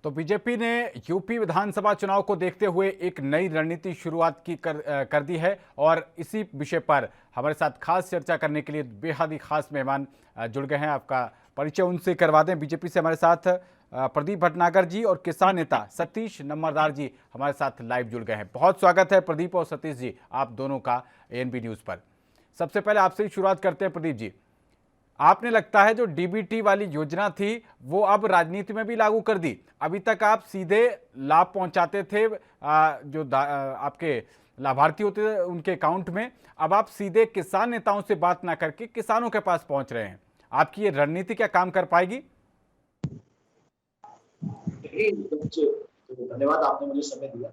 तो बीजेपी ने यूपी विधानसभा चुनाव को देखते हुए एक नई रणनीति शुरुआत कर दी है और इसी विषय पर हमारे साथ खास चर्चा करने के लिए बेहद ही खास मेहमान जुड़ गए हैं। आपका परिचय उनसे करवा दें। बीजेपी से हमारे साथ प्रदीप भटनागर जी और किसान नेता सतीश नंबरदार जी हमारे साथ लाइव जुड़ गए हैं। बहुत स्वागत है प्रदीप और सतीश जी आप दोनों का एएनबी न्यूज़ पर। सबसे पहले आपसे ही शुरुआत करते हैं। प्रदीप जी, आपने लगता है जो डीबीटी वाली योजना थी वो अब राजनीति में भी लागू कर दी। अभी तक आप सीधे लाभ पहुंचाते थे आपके लाभार्थी होते थे उनके अकाउंट में, अब आप सीधे किसान नेताओं से बात ना करके किसानों के पास पहुंच रहे हैं। आपकी ये रणनीति क्या काम कर पाएगी? धन्यवाद, आपने मुझे समय दिया।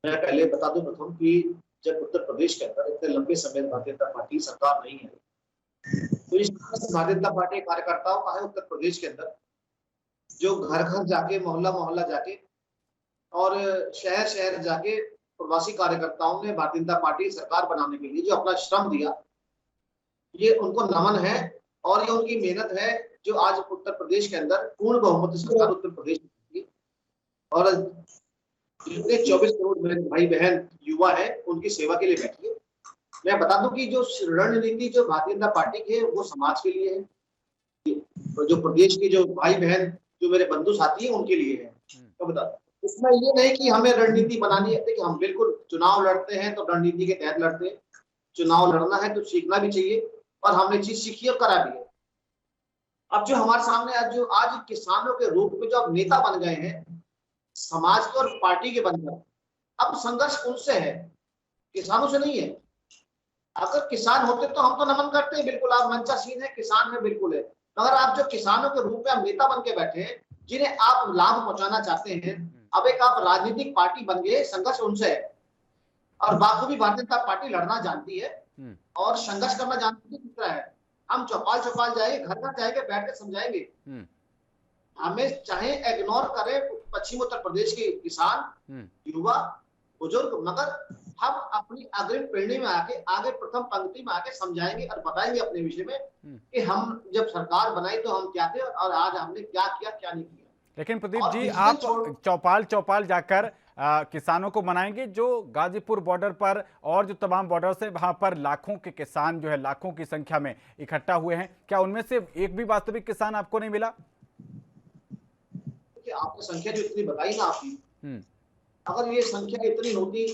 मैं पहले बता दूं प्रथम कि जब उत्तर प्रदेश के अंदर इतने लंबे समय भारतीय जनता पार्टी सरकार नहीं है, तो इस भारतीय जनता पार्टी कार्यकर्ताओं का है उत्तर प्रदेश के अंदर जो घर घर जाके मोहल्ला मोहल्ला जाके और शहर शहर जाके प्रवासी कार्यकर्ताओं ने भारतीय जनता पार्टी सरकार बनाने के लिए जो अपना श्रम दिया, ये उनको नमन है और ये उनकी मेहनत है जो आज उत्तर प्रदेश के अंदर पूर्ण बहुमत सरकार उत्तर प्रदेश की और जितने 24 करोड़ मेरे भाई बहन युवा है उनकी सेवा के लिए बैठी है। मैं बता दूं कि जो रणनीति जो भारतीय जनता पार्टी की है वो समाज के लिए है, जो प्रदेश के जो भाई बहन जो मेरे बंधु साथी हैं उनके लिए है। तो बता इसमें ये नहीं कि हमें रणनीति बनानी है। देखिए हम बिल्कुल चुनाव लड़ते हैं तो रणनीति के तहत लड़ते हैं। चुनाव लड़ना है तो सीखना भी चाहिए और हमने चीज सीखी और करा भी है। अब जो हमारे सामने आज किसानों के रूप में जो अब नेता बन गए हैं समाज के और पार्टी के बनकर, अब संघर्ष उनसे है, किसानों से नहीं है। अगर किसान होते तो हम तो नमन करते हैं, बिल्कुल आप मंचासीन है, किसान है, बिल्कुल है। मगर आप जो किसानों के रूप में आप नेता बन के बैठे हैं जिन्हें आप लाभ पहुंचाना चाहते हैं, अब एक आप राजनीतिक पार्टी बन गए, संघर्ष उनसे है। और बाखूबी भारतीय जनता पार्टी लड़ना जानती है और संघर्ष करना जानती है। किस तरह है, हम चौपाल चौपाल जाएंगे, घर घर जाएंगे, बैठ के समझाएंगे। हमें चाहे इग्नोर करे पश्चिम उत्तर प्रदेश के किसान युवा बुजुर्ग, मगर हम अपनी अग्रिम पीढ़ी में आके आगे प्रथम पंक्ति में आके समझाएंगे और बताएंगे अपने विषय में कि हम जब सरकार बनाई तो हम क्या थे और आज हमने क्या किया क्या नहीं किया। लेकिन प्रदीप जी, आप चौपाल चौपाल जाकर किसानों को मनाएंगे जो गाजीपुर बॉर्डर पर और जो तमाम बॉर्डर है वहां पर लाखों के किसान जो है लाखों की संख्या में इकट्ठा हुए हैं, क्या उनमें से एक भी वास्तविक किसान आपको नहीं मिला? आपने संख्या जो इतनी बताई ना आपकी, अगर ये संख्या इतनी होती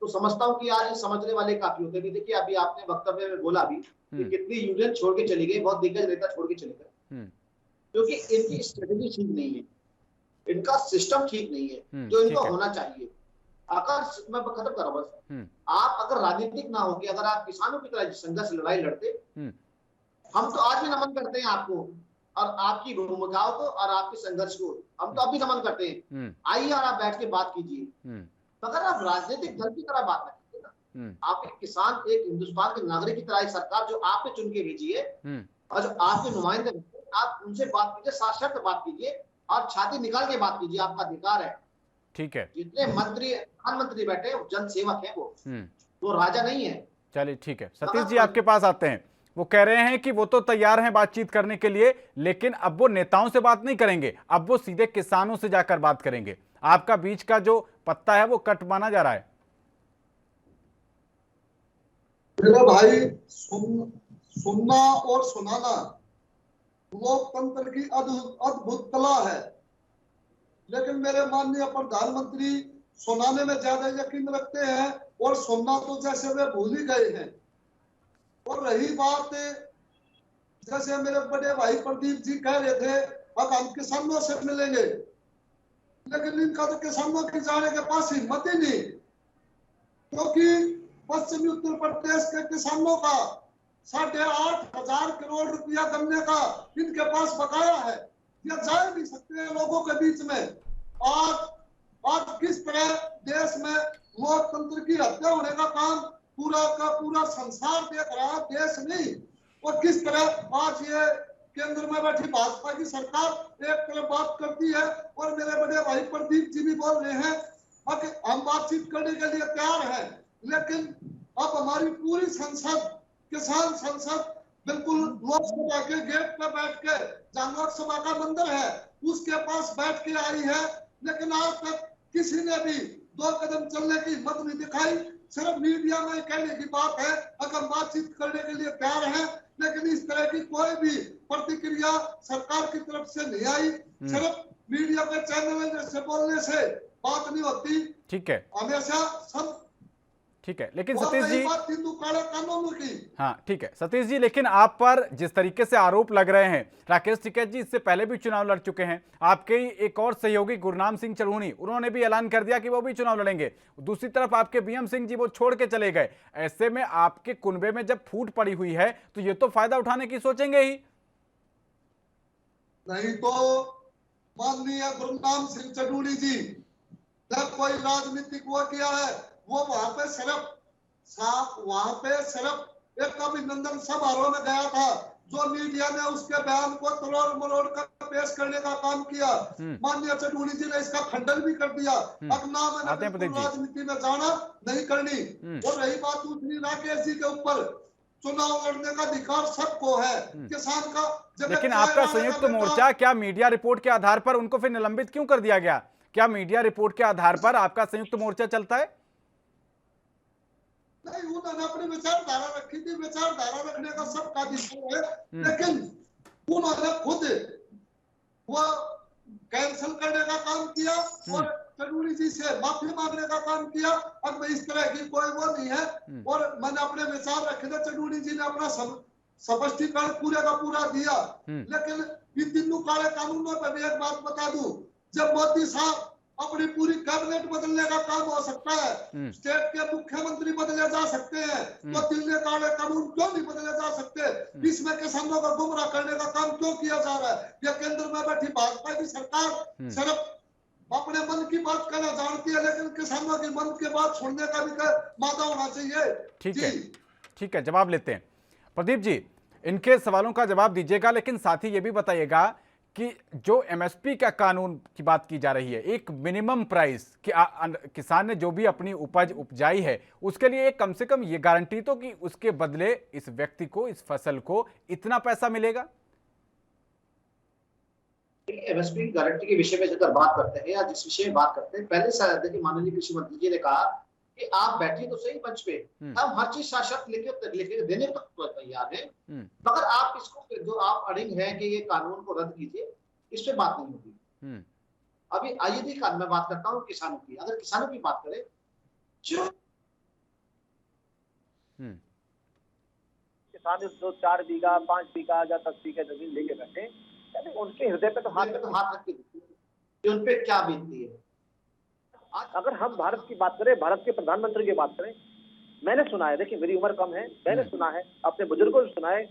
तो समझता हूँ कि आज समझने वाले काफी होते थे। देखिए अभी आपने वक्तव्य में बोला भी कि कितनी यूनियन छोड़ के चली गई, बहुत दिग्गज नेता छोड़ के चले गए, क्योंकि इनकी स्ट्रेटेजी ठीक नहीं है, इनका सिस्टम ठीक नहीं है जो इनको होना चाहिए। अगर मैं खत्म कर रहा हूं बस, आप अगर राजनीतिक ना होके अगर आप किसानों की तरह संघर्ष लड़ाई लड़ते, हम तो आज भी नमन करते हैं आपको और आपकी भूमिकाओं को और आपके संघर्ष को हम तो अभी नमन करते हैं। आइए और आप बैठ के बात कीजिए, मगर आप राजनीतिक दल की तरह बात ना कीजिए ना। आप एक किसान, एक हिंदुस्तान के नागरिक की तरह सरकार जो आपने चुन के भेजी है और जो आपके नुमाइंदे, आप उनसे बात कीजिए, साक्षात बात कीजिए और छाती निकाल के बात कीजिए, आपका अधिकार है। ठीक है, जितने मंत्री प्रधानमंत्री बैठे जन सेवक है, वो राजा नहीं है। चलिए ठीक है, सतीश जी आपके पास आते हैं। वो कह रहे हैं कि वो तो तैयार हैं बातचीत करने के लिए, लेकिन अब वो नेताओं से बात नहीं करेंगे, अब वो सीधे किसानों से जाकर बात करेंगे। आपका बीच का जो पत्ता है वो कट माना जा रहा है। मेरे भाई सुनना और सुनाना लोकतंत्र की अद्भुत कला है, लेकिन मेरे माननीय प्रधानमंत्री सुनाने में ज्यादा यकीन रखते हैं और सुनना तो जैसे वे भूल ही गए हैं। और रही बात, जैसे मेरे बड़े भाई प्रदीप जी कह रहे थे अब हम किसानों से मिलेंगे, लेकिन इनका तो किसानों के जाने के पास हिम्मत ही नहीं, क्योंकि पश्चिमी उत्तर प्रदेश के किसानों का 8,500 करोड़ रुपया गन्ने का इनके पास बकाया है। ये जा नहीं सकते हैं लोगों के बीच में। आज किस तरह देश में लोकतंत्र की हत्या होने का काम पूरा का पूरा संसार देख रहा है, देश नहीं। और किस तरह आज ये केंद्र में बैठी भाजपा की सरकार एक तरफ बात करती है और मेरे बड़े भाई प्रदीप जी भी बोल रहे हैं कि हम बातचीत करने के लिए तैयार हैं, लेकिन अब हमारी पूरी संसद, किसान संसद, बिल्कुल लोकसभा के गेट पर बैठ के, जहां लोकसभा का मंदिर है उसके पास बैठ के आई है, लेकिन आज तक किसी ने भी 2 कदम चलने की हिम्मत नहीं दिखाई। सिर्फ मीडिया में कहने की बात है, अगर बातचीत करने के लिए तैयार है, लेकिन इस तरह की कोई भी प्रतिक्रिया सरकार की तरफ से नहीं आई। सिर्फ मीडिया के चैनल से बोलने से बात नहीं होती। ठीक है, हमेशा सब ठीक है। लेकिन सतीश जी, हिंदू काले कानूनों की, हाँ ठीक है सतीश जी, लेकिन आप पर जिस तरीके से आरोप लग रहे हैं, राकेश टिकैत जी इससे पहले भी चुनाव लड़ चुके हैं। आपके ही एक और सहयोगी गुरनाम सिंह चढ़ूनी, उन्होंने भी ऐलान कर दिया कि वो भी चुनाव लड़ेंगे। दूसरी तरफ आपके बीएम सिंह जी वो छोड़ के चले गए। ऐसे में आपके कुनबे में जब फूट पड़ी हुई है तो ये तो फायदा उठाने की सोचेंगे ही। नहीं तो माननीय गुरनाम सिंह चढ़ूनी जी जब कोई राजनीतिक वो किया है, वो वहां पे सिर्फ एक अभिनंदन समारोह में गया था, जो मीडिया ने उसके बयान को तोड़ मरोड़ कर पेश करने का काम किया। माननीय चढ़ूनी जी ने इसका खंडन भी कर दिया। अब ना मैंने राजनीति में जाना नहीं करनी। और रही बात दूसरी राकेश जी के ऊपर, चुनाव लड़ने का अधिकार सबको है, किसान का। लेकिन आपका संयुक्त मोर्चा क्या मीडिया रिपोर्ट के आधार पर उनको फिर निलंबित क्यों कर दिया गया? क्या मीडिया रिपोर्ट के आधार पर आपका संयुक्त मोर्चा चलता है? नहीं, उन्होंने अपनी विचारधारा रखी थी, विचारधारा रखने का सबका अधिकार है, लेकिन उन्होंने खुद वो कैंसिल करने का काम किया और चढ़ूनी जी से माफी मांगने का काम किया। अब मैं इस तरह की कोई वो नहीं है, और मैंने अपने विचार रखे थे। चढ़ूनी जी ने अपना स्पष्टीकरण पूरे का पूरा दिया। लेकिन इन दिनों काले कानूनों पर भी एक बात बता दूं, जब मोदी साहब अपनी पूरी कैबिनेट बदलने का काम हो सकता है, स्टेट के मुख्यमंत्री बदले जा सकते हैं, तो दिल्ली काले कानून क्यों नहीं बदले जा सकते? इसमें किसानों को गुमराह करने का काम क्यों किया जा रहा है? यह केंद्र में बैठी भाजपा की सरकार सिर्फ अपने मन की बात करना जानती है, लेकिन किसानों की मन की बात सुनने का भी मादा होना चाहिए। ठीक है, ठीक है, जवाब लेते हैं। प्रदीप जी, इनके सवालों का जवाब दीजिएगा, लेकिन साथ ही ये भी बताइएगा कि जो एमएसपी का कानून की बात की जा रही है, एक मिनिमम प्राइस कि किसान ने जो भी अपनी उपज उपजाई है उसके लिए एक कम से कम ये गारंटी तो कि उसके बदले इस व्यक्ति को, इस फसल को इतना पैसा मिलेगा। एमएसपी की गारंटी के विषय में जब बात करते हैं या जिस विषय में बात करते हैं, पहले देखिए माननीय कृषि मंत्री जी ने कहा कि आप बैठिए तो सही मंच पे, हम हर चीज शासक लिखे देने तक तैयार है, मगर आप इसको जो आप अड़िंग है कि ये कानून को रद्द कीजिए, इस पे बात नहीं होगी। अभी आइए देखिए, मैं बात करता हूँ किसानों की। अगर किसानों की बात करें, जो किसान जो 4 बीघा 5 बीघा या 10 बीघा जमीन लेके बैठे, उनके हृदय पे तो हाथ रख के देखिए उन पे क्या बीतती है। अगर हम भारत की बात करें, भारत के प्रधानमंत्री की बात करें, मैंने सुना है, देखिए मेरी उम्र कम है, मैंने सुना है, अपने बुजुर्गों से सुना है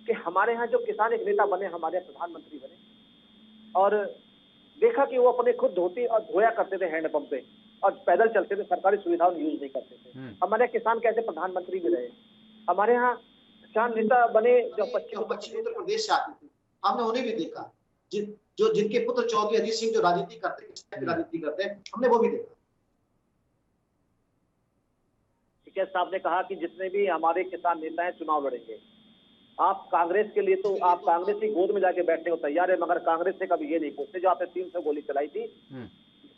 कि हमारे यहाँ जो किसान एक नेता बने, हमारे प्रधानमंत्री बने, और देखा कि वो अपने खुद धोती और धोया करते थे हैंडपंप पे, और पैदल चलते थे, सरकारी सुविधाओं यूज नहीं करते थे। हमारे किसान कैसे प्रधानमंत्री भी रहे। हमारे यहाँ किसान नेता बने जो पश्चिम उत्तर प्रदेश से आते थे, हमने उन्हें भी देखा, जो जिनके पुत्र चौधरी अजीत सिंह जो राजनीति करते हैं, हमने वो भी देखा। टिकैत साहब ने कहा कि जितने भी हमारे किसान नेता हैं चुनाव लड़ेंगे। आप कांग्रेस के लिए तो आप कांग्रेस की गोद में जाके बैठने को तैयार है, मगर कांग्रेस से कभी ये नहीं पूछते जो आपने 300 गोली चलाई थी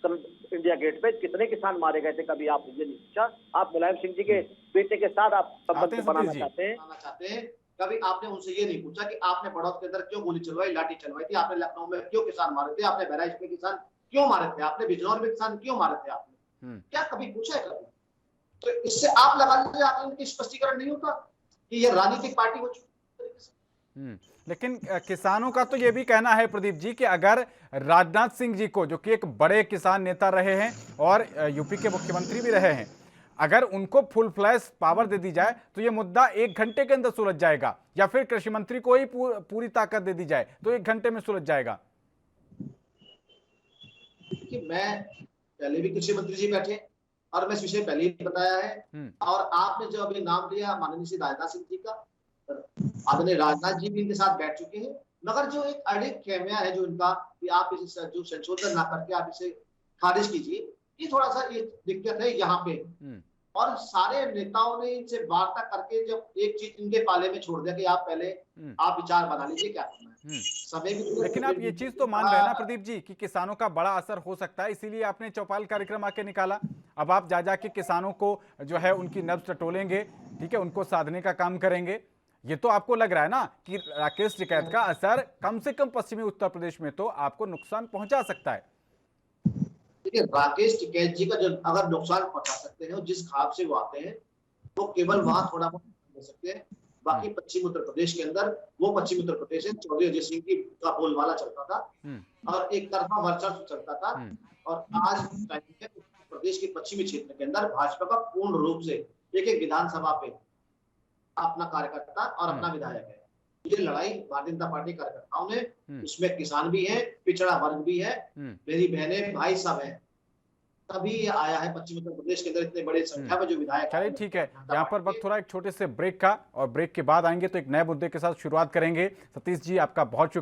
इंडिया गेट पे, कितने किसान मारे गए थे, कभी आप ये नहीं पूछा। आप मुलायम सिंह जी के बेटे के साथ आप संबंध बनाना चाहते हैं, कभी आपने उनसे ये नहीं पूछा कि आपने बड़ौद के अंदर क्यों गोली चलवाई, लाठी चलवाई थी, आपने लखनऊ में क्यों किसान मारे थे, आपने बहराइच में किसान क्यों मारे थे, आपने बिजनौर में किसान क्यों मारे थे, आपने क्या कभी पूछा है? कभी तो इससे आप लगा लीजिए, आप इनकी स्पष्टीकरण नहीं होता कि ये राजनीतिक पार्टी हो चुकी। लेकिन किसानों का तो ये भी कहना है प्रदीप जी कि अगर राजनाथ सिंह जी को, जो कि एक बड़े किसान नेता रहे हैं और यूपी के मुख्यमंत्री भी रहे हैं, अगर उनको फुल फ्लैश पावर दे दी जाए तो ये मुद्दा 1 घंटे के अंदर सुलझ जाएगा, या फिर कृषि मंत्री को ही पूरी ताकत दे दी जाए तो 1 घंटे में सुलझ जाएगा। देखिए, मैं पहले भी कृषि मंत्री जी बैठे और मैं इस विषय पहले ही बताया है, और आपने जो अभी नाम लिया माननीय श्री राजनाथ सिंह जी का, आदरणीय राजनाथ जी भी इनके साथ बैठ चुके हैं, मगर जो एक अड़िग खेमिया है जो इनका कि आप इसे जो संशोधन ना करके आप इसे खारिज कीजिए, ये थोड़ा सा ये दिक्कत है यहाँ पे। और सारे नेताओं ने इनसे वार्ता करके जब एक चीज इनके पाले में छोड़ दिया कि आप पहले आप विचार बना लीजिए क्या करना है। समय भी तो लेकिन आप ये चीज तो मान रहे हैं ना प्रदीप जी कि किसानों का बड़ा असर हो सकता है, इसीलिए आपने चौपाल कार्यक्रम आके निकाला। अब आप जा जाके किसानों को जो है उनकी नब्ज टटोलेंगे, ठीक है, उनको साधने का काम करेंगे। ये तो आपको लग रहा है ना कि राकेश टिकैत का असर कम से कम पश्चिमी उत्तर प्रदेश में तो आपको नुकसान पहुंचा सकता है। देखिए, राकेश टिकैत जी का जो अगर नुकसान पहुंचा सकते हैं और जिस खाप से वो आते हैं वो केवल वहां थोड़ा बहुत हो सकते हैं। बाकी पश्चिम उत्तर प्रदेश के अंदर वो पश्चिम उत्तर प्रदेश में चौधरी अजय सिंह की का बोलबाला चलता था और एक तरफा वर्चस्व चलता था। और आज टाइम में उत्तर प्रदेश के पश्चिमी क्षेत्र के अंदर भाजपा का पूर्ण रूप से एक एक विधानसभा पे अपना कार्यकर्ता और अपना विधायक है। ये लड़ाई भारतीय जनता पार्टी कार्यकर्ताओं ने, उसमें किसान भी है, पिछड़ा वर्ग भी है, मेरी बहनें भाई सब है, तभी ये आया है पश्चिम उत्तर प्रदेश के अंदर इतने बड़े संख्या में जो विधायक। चलिए ठीक है, यहाँ पर वक्त थोड़ा एक छोटे से ब्रेक का, और ब्रेक के बाद आएंगे तो एक नए मुद्दे के साथ शुरुआत करेंगे। सतीश जी आपका बहुत शुक्रिया।